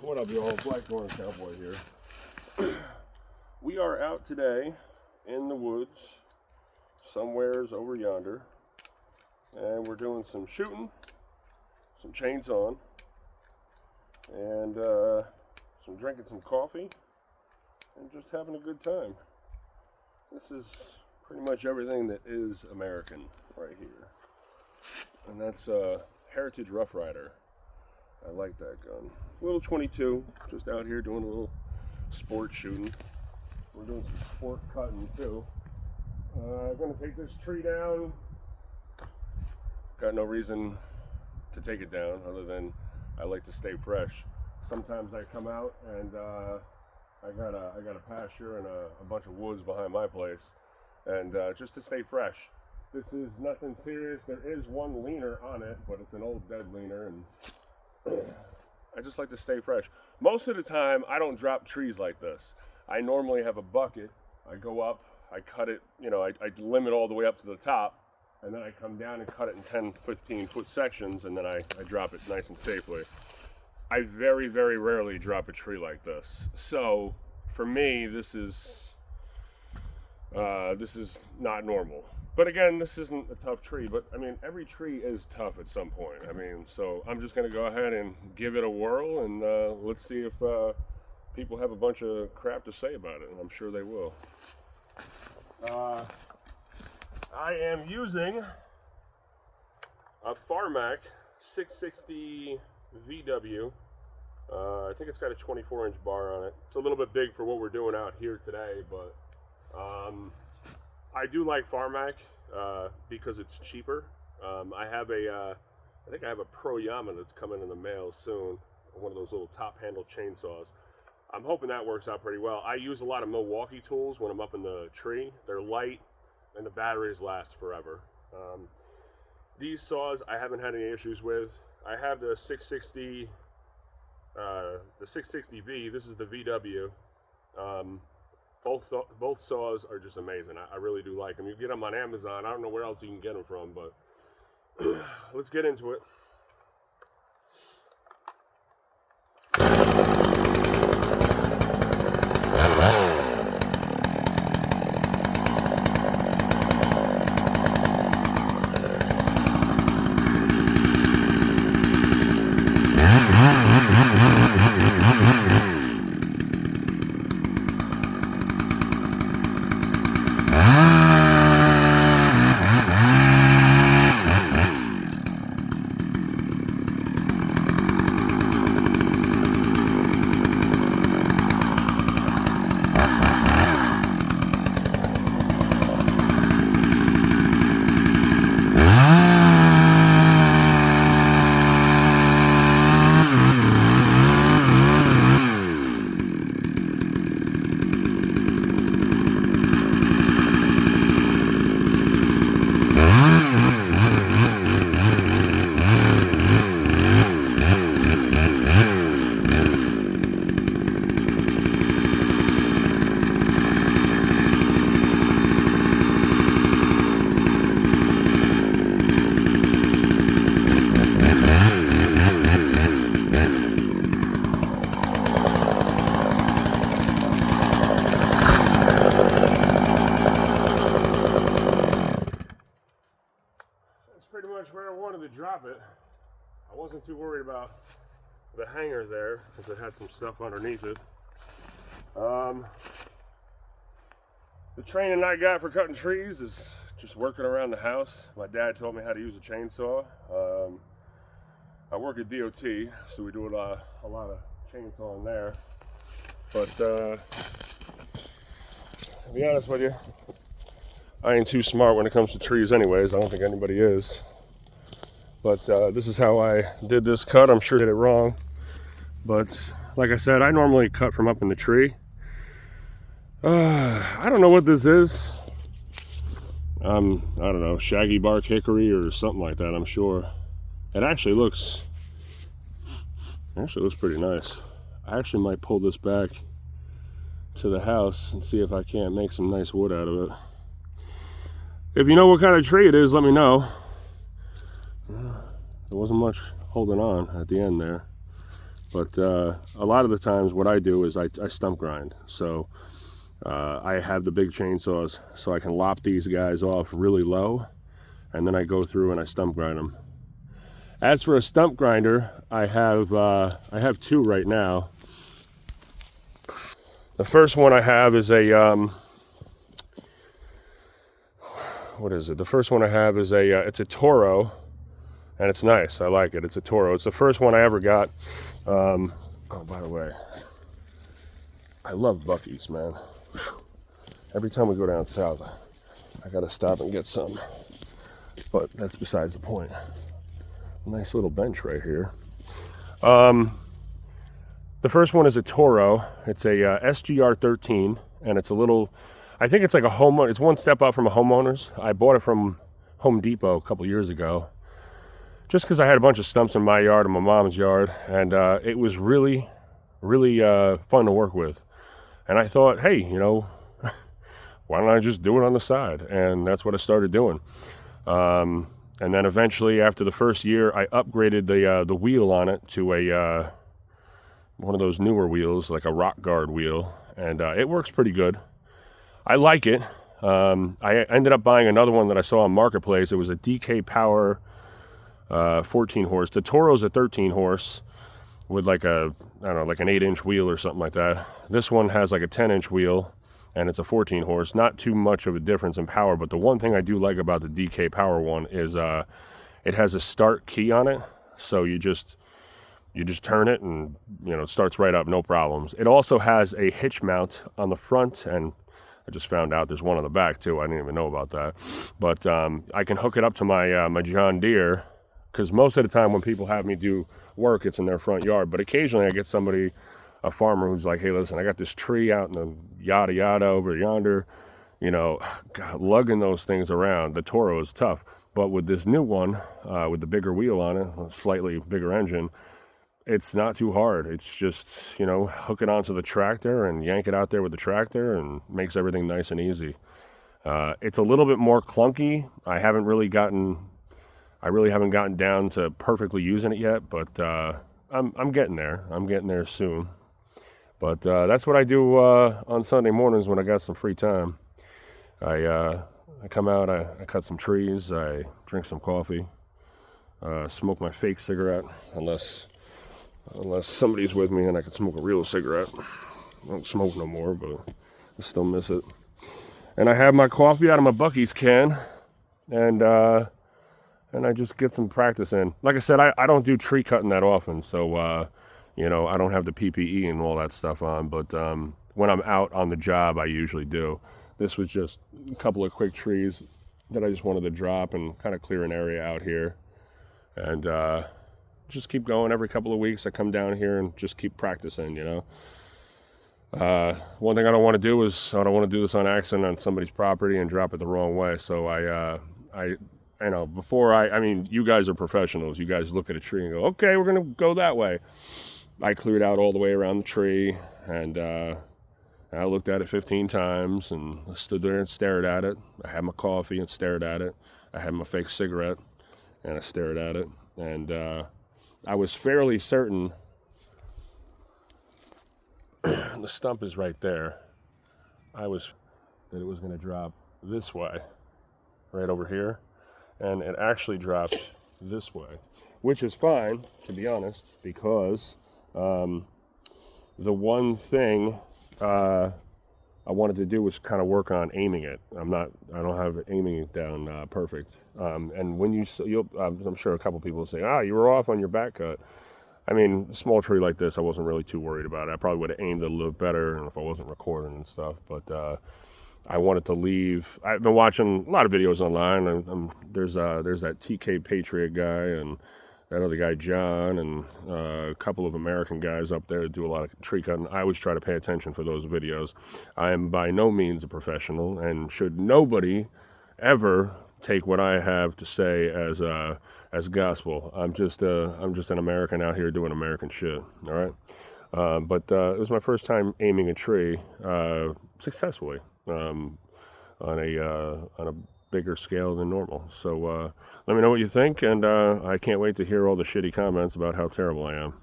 What up, y'all? Blackthorn Cowboy here. We are out today in the woods, somewheres over yonder, and we're doing some shooting, some chainsawing, and drinking some coffee, and just having a good time. This is pretty much everything that is American right here, and that's Heritage Rough Rider. I like that gun. Little 22, just out here doing a little sport shooting. We're doing some sport cutting too. I'm gonna take this tree down. Got no reason to take it down other than I like to stay fresh. Sometimes I come out and I got a pasture and a bunch of woods behind my place, and just to stay fresh. This is nothing serious. There is one leaner on it, but it's an old dead leaner, and I just like to stay fresh. Most of the time, I don't drop trees like this. I normally have a bucket. I go up, I cut it, I limit all the way up to the top, and then I come down and cut it in 10, 15 foot sections, and then I drop it nice and safely. I very, very rarely drop a tree like this. So, for me, this is not normal. But again, this isn't a tough tree, but I mean, every tree is tough at some point. I mean, so I'm just gonna go ahead and give it a whirl, and let's see if people have a bunch of crap to say about it, and I'm sure they will. I am using a Farmac 660 VW. I think it's got a 24-inch bar on it. It's a little bit big for what we're doing out here today, but I do like Farmac because it's cheaper. I think I have a Pro Yama that's coming in the mail soon. One of those little top handle chainsaws. I'm hoping that works out pretty well. I use a lot of Milwaukee tools when I'm up in the tree. They're light and the batteries last forever. These saws I haven't had any issues with. I have the 660, the 660V. This is the VW. Both saws are just amazing. I really do like them. You get them on Amazon. I don't know where else you can get them from, but let's get into it. Pretty much where I wanted to drop it. I wasn't too worried about the hanger there because it had some stuff underneath it. The training I got for cutting trees is just working around the house. My dad taught me how to use a chainsaw. I work at DOT, so we do a lot of chainsawing there. But to be honest with you, I ain't too smart when it comes to trees anyways. I don't think anybody is. But this is how I did this cut. I'm sure I did it wrong. But like I said, I normally cut from up in the tree. I don't know what this is. I don't know, shaggy bark hickory or something like that, I'm sure. It actually looks pretty nice. I actually might pull this back to the house and see if I can't make some nice wood out of it. If you know what kind of tree it is, let me know. There wasn't much holding on at the end there. But a lot of the times what I do is I stump grind. So I have the big chainsaws so I can lop these guys off really low, and then I go through and I stump grind them. As for a stump grinder, I have two right now. The first one I have is a what is it? The first one I have is it's a Toro, and it's nice. I like it. It's a Toro. It's the first one I ever got. Oh, by the way, I love Buc-ee's, man. Every time we go down south, I gotta stop and get some. But that's besides the point. Nice little bench right here. The first one is a Toro. It's a SGR 13, and it's a little, I think it's like a homeowner. It's one step up from a homeowner's. I bought it from Home Depot a couple years ago, just because I had a bunch of stumps in my yard and my mom's yard, and it was really, really fun to work with. And I thought, hey, you know, why don't I just do it on the side? And that's what I started doing. And then eventually, after the first year, I upgraded the wheel on it to a one of those newer wheels, like a Rock Guard wheel, and it works pretty good. I like it. I ended up buying another one that I saw on Marketplace. It was a DK Power 14 horse. The Toro's a 13 horse with like a, I don't know, like an 8-inch wheel or something like that. This one has like a 10-inch wheel, and it's a 14 horse. Not too much of a difference in power, but the one thing I do like about the DK Power one is it has a start key on it, so you just turn it and, you know, it starts right up, no problems. It also has a hitch mount on the front, and I just found out there's one on the back too. I didn't even know about that. But I can hook it up to my my John Deere, because most of the time when people have me do work, it's in their front yard. But occasionally I get somebody, a farmer, who's like, hey, listen, I got this tree out in the yada yada over yonder. You know, God, lugging those things around, the Toro is tough. But with this new one, with the bigger wheel on it, a slightly bigger engine, it's not too hard. It's just, you know, hook it onto the tractor and yank it out there with the tractor, and makes everything nice and easy. It's a little bit more clunky. I really haven't gotten down to perfectly using it yet, but I'm getting there. I'm getting there soon. But that's what I do on Sunday mornings when I got some free time. I come out, I cut some trees, I drink some coffee, smoke my fake cigarette, unless somebody's with me and I can smoke a real cigarette. I don't smoke no more, but I still miss it. And I have my coffee out of my Buc-ee's can, and I just get some practice in. Like I said, I don't do tree cutting that often, so you know, I don't have the PPE and all that stuff on, but when I'm out on the job, I usually do. This was just a couple of quick trees that I just wanted to drop and kind of clear an area out here, and just keep going. Every couple of weeks I come down here and just keep practicing, you know. One thing I don't want to do is, I don't want to do this on accident on somebody's property and drop it the wrong way. So I you know, before I mean, you guys are professionals. You guys look at a tree and go, okay, we're going to go that way. I cleared out all the way around the tree, and I looked at it 15 times and stood there and stared at it. I had my coffee and stared at it. I had my fake cigarette and I stared at it. And I was fairly certain the stump is right there. That it was going to drop this way, right over here. And it actually dropped this way, which is fine, to be honest, because the one thing I wanted to do was kind of work on aiming it. I don't have aiming it down perfect. And when I'm sure a couple people will say, you were off on your back cut. I mean, a small tree like this, I wasn't really too worried about it. I probably would have aimed it a little better if I wasn't recording and stuff. But I wanted to leave. I've been watching a lot of videos online. And there's that TK Patriot guy and that other guy John, and a couple of American guys up there that do a lot of tree cutting. I always try to pay attention for those videos. I am by no means a professional, and should nobody ever take what I have to say as gospel. I'm just an American out here doing American shit. All right, but it was my first time aiming a tree successfully on a bigger scale than normal. So let me know what you think, and I can't wait to hear all the shitty comments about how terrible I am.